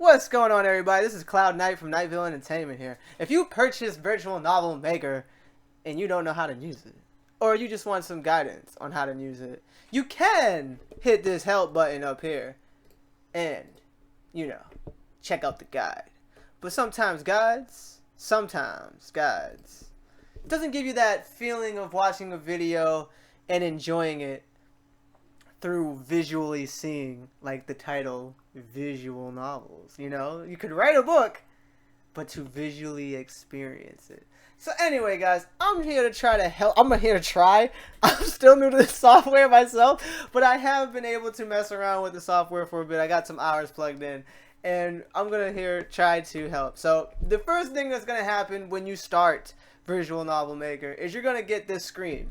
What's going on, everybody? This is Cloud Knight from Nightville Entertainment here. If you purchased Virtual Novel Maker and you don't know how to use it, or you just want some guidance on how to use it, you can hit this help button up here and, check out the guide. But sometimes guides doesn't give you that feeling of watching a video and enjoying it through visually seeing, like the title, visual novels. You could write a book, but to visually experience it. So anyway, guys, I'm here to try to help. I'm still new to this software myself, but I have been able to mess around with the software for a bit. I got some hours plugged in, and I'm gonna try to help. So the first thing that's gonna happen when you start Visual Novel Maker is you're gonna get this screen.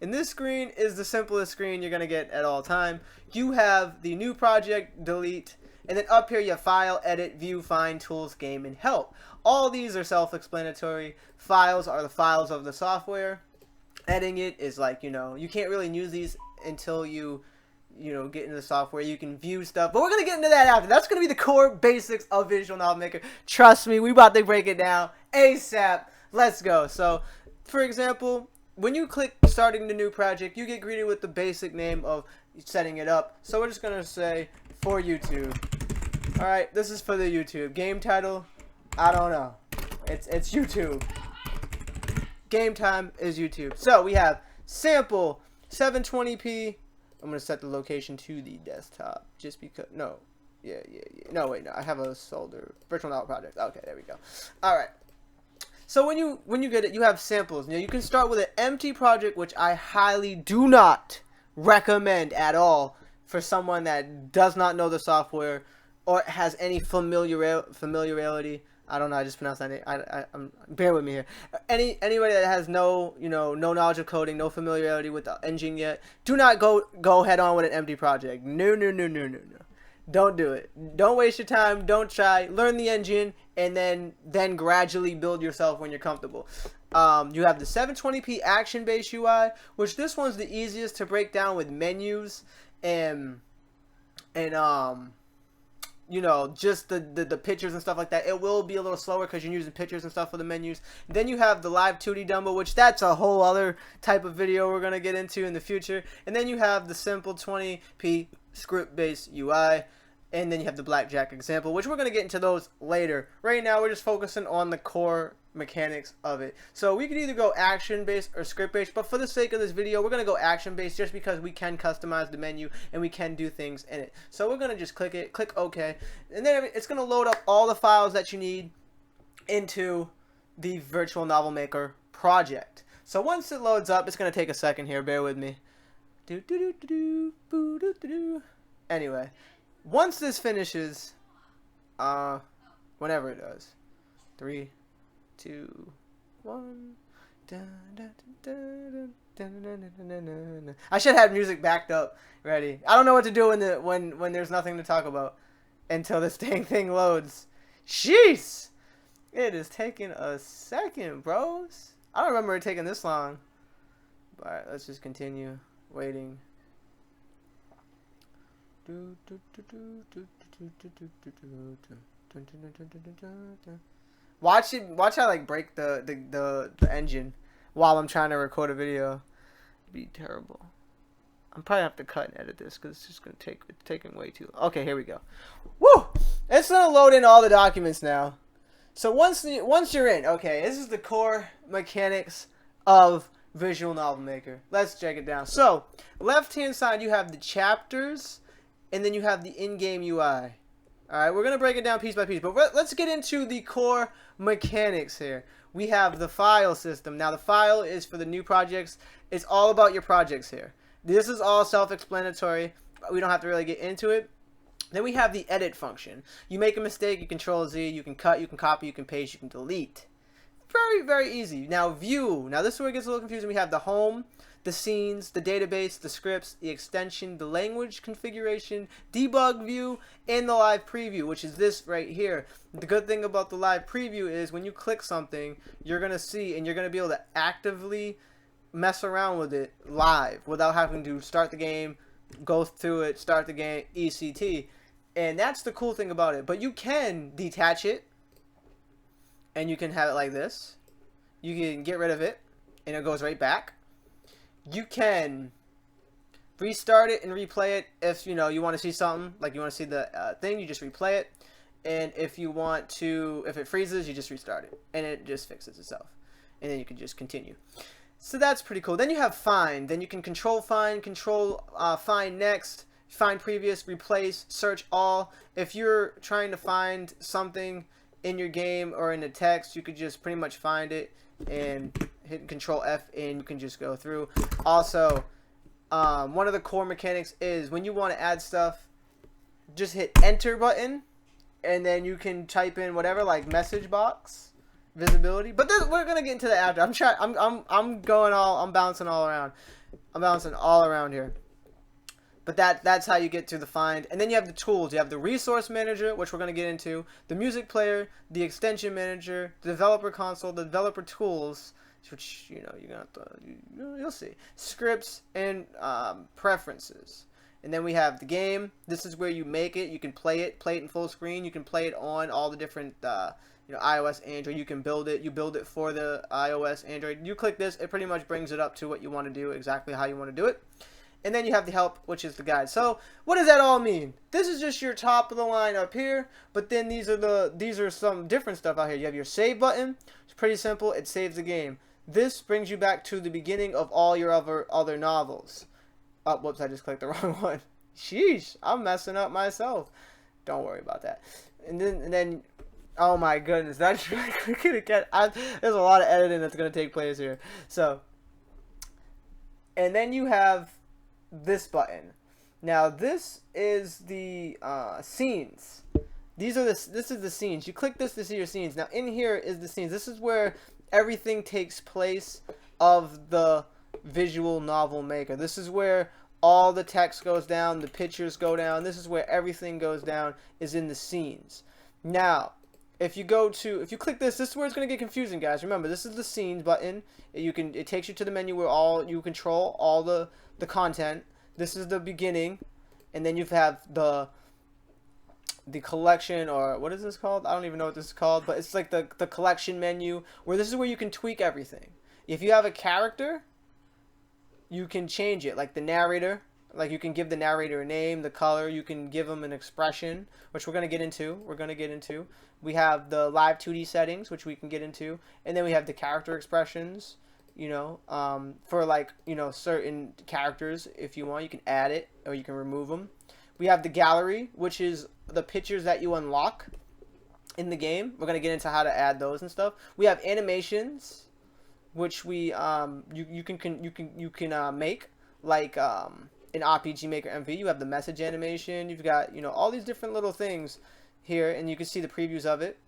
And this screen is the simplest screen you're going to get at all time. You have the new project, delete, and then up here you have file, edit, view, find, tools, game, and help. All these are self-explanatory. Files are the files of the software. Editing it is like, you can't really use these until you get into the software. You can view stuff, but we're going to get into that after. That's going to be the core basics of Visual Novel Maker. Trust me, we about to break it down ASAP. Let's go. So, for example, when you click starting the new project, you get greeted with the basic name of setting it up. So we're just going to say for YouTube. Alright, this is for the YouTube. Game title, I don't know. It's YouTube. Game time is YouTube. So we have sample 720p. I'm going to set the location to the desktop just because, no. Yeah. No, wait, no. I have a solder. Virtual Novel project. Okay, there we go. Alright. So when you get it, you have samples. Now you can start with an empty project, which I highly do not recommend at all for someone that does not know the software or has any familiarity. I don't know. I just pronounced that name. Bear with me here. Anybody that has no knowledge of coding, no familiarity with the engine yet, do not go head on with an empty project. No. Don't do it. Don't waste your time. Don't try. Learn the engine and then gradually build yourself when you're comfortable. You have the 720p action-based UI, which this one's the easiest to break down with menus and just the pictures and stuff like that. It will be a little slower because you're using pictures and stuff for the menus. Then you have the live 2D demo, which that's a whole other type of video we're gonna get into in the future. And then you have the simple 20p script-based UI. And then you have the blackjack example, which we're going to get into those later. Right now, we're just focusing on the core mechanics of it. So we can either go action-based or script-based, but for the sake of this video, we're going to go action-based just because we can customize the menu and we can do things in it. So we're going to just click OK, and then it's going to load up all the files that you need into the Virtual Novel Maker project. So once it loads up, it's going to take a second here. Bear with me. Anyway. Once this finishes, whenever it does, 3, 2, 1. I should have music backed up, ready. I don't know what to do when there's nothing to talk about until this dang thing loads. Jeez, it is taking a second, bros. I don't remember it taking this long. All right, let's just continue waiting. Watch how like break the engine while I'm trying to record a video. It'd be terrible. I'm probably have to cut and edit this because it's just gonna taking way too long. Okay, here we go. Woo! It's gonna load in all the documents now. So once you're in, okay, this is the core mechanics of Visual Novel Maker. Let's check it down. So left hand side you have the chapters. And then you have the in-game UI. Alright, we're going to break it down piece by piece. But let's get into the core mechanics here. We have the file system. Now, the file is for the new projects. It's all about your projects here. This is all self-explanatory. We don't have to really get into it. Then we have the edit function. You make a mistake, you Control-Z. You can cut, you can copy, you can paste, you can delete. Very, very easy. Now, view. Now, this is where it gets a little confusing. We have the home, the scenes, the database, the scripts, the extension, the language configuration, debug view, and the live preview, which is this right here. The good thing about the live preview is when you click something, you're going to see and you're going to be able to actively mess around with it live without having to start the game, go through it, start the game, ECT. And that's the cool thing about it. But you can detach it, and you can have it like this. You can get rid of it, and it goes right back. You can restart it and replay it if you want to see something, like you want to see the thing, you just replay it. And if you want to, if it freezes, you just restart it, and it just fixes itself, and then you can just continue. So that's pretty cool. Then you have find. Then you can control find, find next, find previous, replace, search all. If you're trying to find something in your game or in the text, you could just pretty much find it and hit Control F, and you can just go through. Also, one of the core mechanics is when you want to add stuff, just hit Enter button, and then you can type in whatever, like message box, visibility. But we're gonna get into that after. I'm bouncing all around. I'm bouncing all around here. But that's how you get to the find. And then you have the tools. You have the resource manager, which we're gonna get into, the music player, the extension manager, the developer console, the developer tools, which you're gonna have to, you'll see, scripts, and preferences. And then we have the game. This is where you make it. You can play it in full screen. You can play it on all the different iOS, Android. You can build it. You build it for the iOS, Android. You click this, it pretty much brings it up to what you want to do, exactly how you want to do it. And then you have the help, which is the guide. So what does that all mean? This is just your top of the line up here, but then these are some different stuff out here. You have your save button. It's pretty simple. It saves the game. This brings you back to the beginning of all your other novels. Oh, whoops, I just clicked the wrong one. Sheesh, I'm messing up myself. Don't worry about that. And then oh my goodness, that's really quick again. There's a lot of editing that's going to take place here. So, and then you have this button. Now this is the scenes. This is the scenes. You click this to see your scenes. Now in here is the scenes. This is where everything takes place of the visual novel maker. This is where all the text goes down, the pictures go down. This is where everything goes down, is in the scenes. Now, if you click this is where it's going to get confusing, guys. Remember, this is the scenes button. It takes you to the menu where you control all the content. This is the beginning, and then you have the collection, or what is this called? I don't even know what this is called, but it's like the collection menu, where this is where you can tweak everything. If you have a character, you can change it, like the narrator. Like you can give the narrator a name, the color. You can give them an expression, which we're going to get into. We have the live 2D settings, which we can get into. And then we have the character expressions, for like, certain characters. If you want, you can add it or you can remove them. We have the gallery, which is the pictures that you unlock in the game. We're going to get into how to add those and stuff. We have animations, which we you can make, like in RPG Maker MV. You have the message animation. You've got all these different little things here, and you can see the previews of it.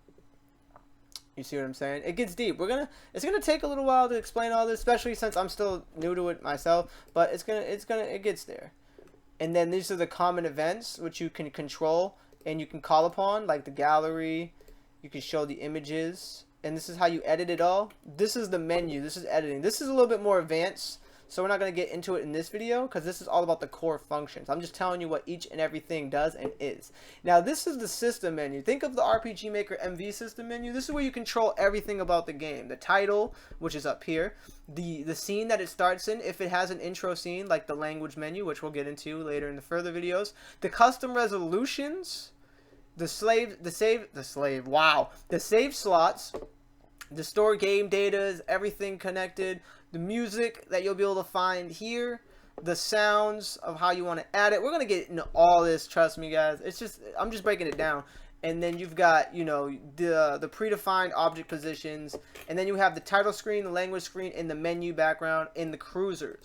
You see what I'm saying? It gets deep. It's gonna take a little while to explain all this, especially since I'm still new to it myself. But it gets there. And then these are the common events which you can control and you can call upon, like the gallery. You can show the images. And this is how you edit it all. This is the menu. This is editing. This is a little bit more advanced, so we're not going to get into it in this video because this is all about the core functions. I'm just telling you what each and everything does and is. Now, this is the system menu. Think of the RPG Maker MV system menu. This is where you control everything about the game. The title, which is up here. The scene that it starts in, if it has an intro scene, like the language menu, which we'll get into later in the further videos. The custom resolutions. The save slots, the store game data, is everything connected, the music that you'll be able to find here, the sounds of how you want to add it. We're going to get into all this, trust me guys. I'm just breaking it down. And then you've got, the predefined object positions, and then you have the title screen, the language screen, and the menu background, and the cursor.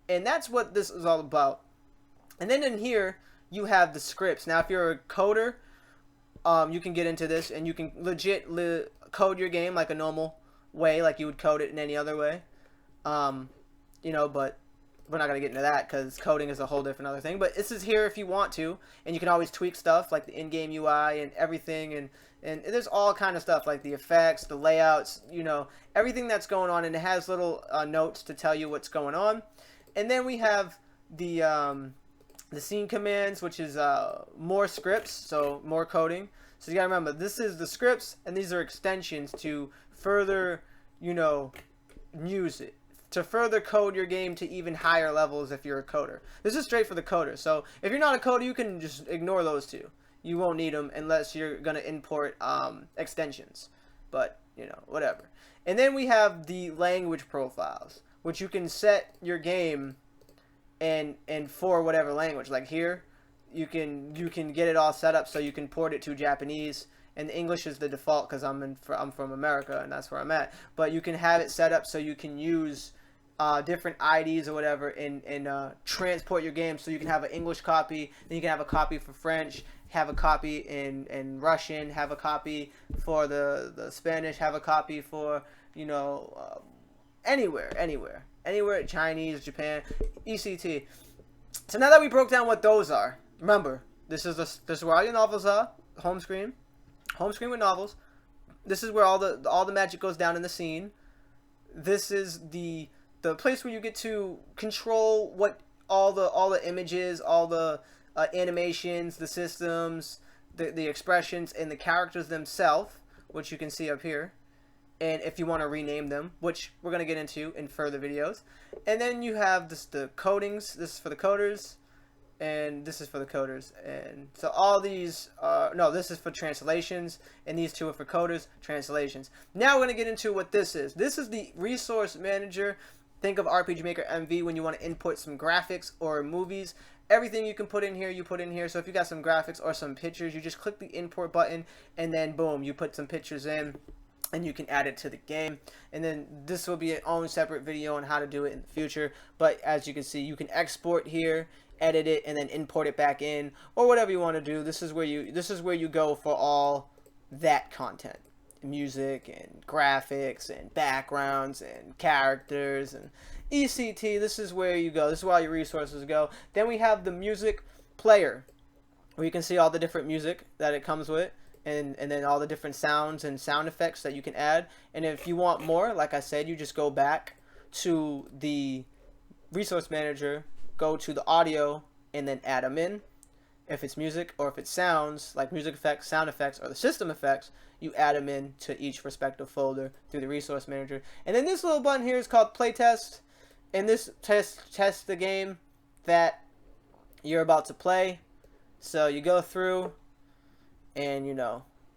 And that's what this is all about. And then in here, you have the scripts. Now, if you're a coder, you can get into this, and you can legit code your game like a normal way, like you would code it in any other way. But we're not going to get into that because coding is a whole different other thing. But this is here if you want to, and you can always tweak stuff like the in-game UI and everything, and there's all kind of stuff like the effects, the layouts, everything that's going on, and it has little notes to tell you what's going on. And then we have the the scene commands, which is more scripts, so more coding. So you gotta remember, this is the scripts, and these are extensions to further, use it. To further code your game to even higher levels if you're a coder. This is straight for the coder. So if you're not a coder, you can just ignore those two. You won't need them unless you're gonna import extensions. But, whatever. And then we have the language profiles, which you can set your game and for whatever language. Like here, you can get it all set up so you can port it to Japanese, and English is the default because I'm from America and that's where I'm at. But you can have it set up so you can use different IDs or whatever and transport your game, so you can have an English copy, then you can have a copy for French, have a copy in Russian, have a copy for the Spanish, have a copy for anywhere, Chinese, Japan, ECT. So now that we broke down what those are, remember, this is where all your novels are. Home screen with novels. This is where all the magic goes down in the scene. This is the place where you get to control what all the images, all the animations, the systems, the expressions, and the characters themselves, which you can see up here. And if you want to rename them, which we're going to get into in further videos. And then you have the codings. This is for the coders, and this is for the coders. And so all these no, this is for translations, and these two are for coders, translations. Now we're going to get into what this is. This is the resource manager. Think of RPG Maker MV when you want to input some graphics or movies. Everything you can put in here, you put in here. So if you got some graphics or some pictures, you just click the import button, and then boom, you put some pictures in, and you can add it to the game. And then this will be an own separate video on how to do it in the future. But as you can see, you can export here, edit it, and then import it back in, or whatever you want to do. This is where you go for all that content. Music and graphics and backgrounds and characters and ECT. This is where you go. This is where all your resources go. Then we have the music player, where you can see all the different music that it comes with, and then all the different sounds and sound effects that you can add. And if you want more, like I said, you just go back to the resource manager, go to the audio, and then add them in. If it's music, or if it's sounds, like music effects, sound effects, or the system effects, you add them in to each respective folder through the resource manager. And then this little button here is called playtest, and this tests the game that you're about to play. So you go through, and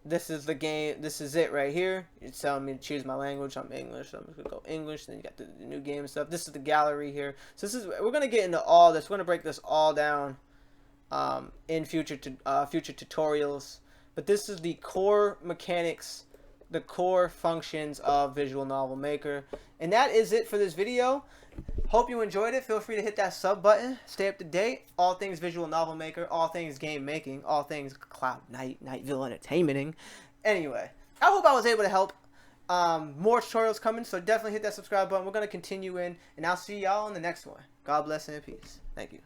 this is the game. This is it right here. It's telling me to choose my language. I'm English, so I'm just gonna go English. Then you got the new game and stuff. This is the gallery here. So we're gonna get into all this. We're gonna break this all down in future tutorials. But this is the core mechanics, the core functions of Visual Novel Maker. And that is it for this video. Hope you enjoyed it. Feel free to hit that sub button. Stay up to date. All things Visual Novel Maker, all things game making, all things Cloud Knight, Nightville Entertainmenting. Anyway, I hope I was able to help. More tutorials coming, so definitely hit that subscribe button. We're going to continue in, and I'll see y'all in the next one. God bless and peace. Thank you.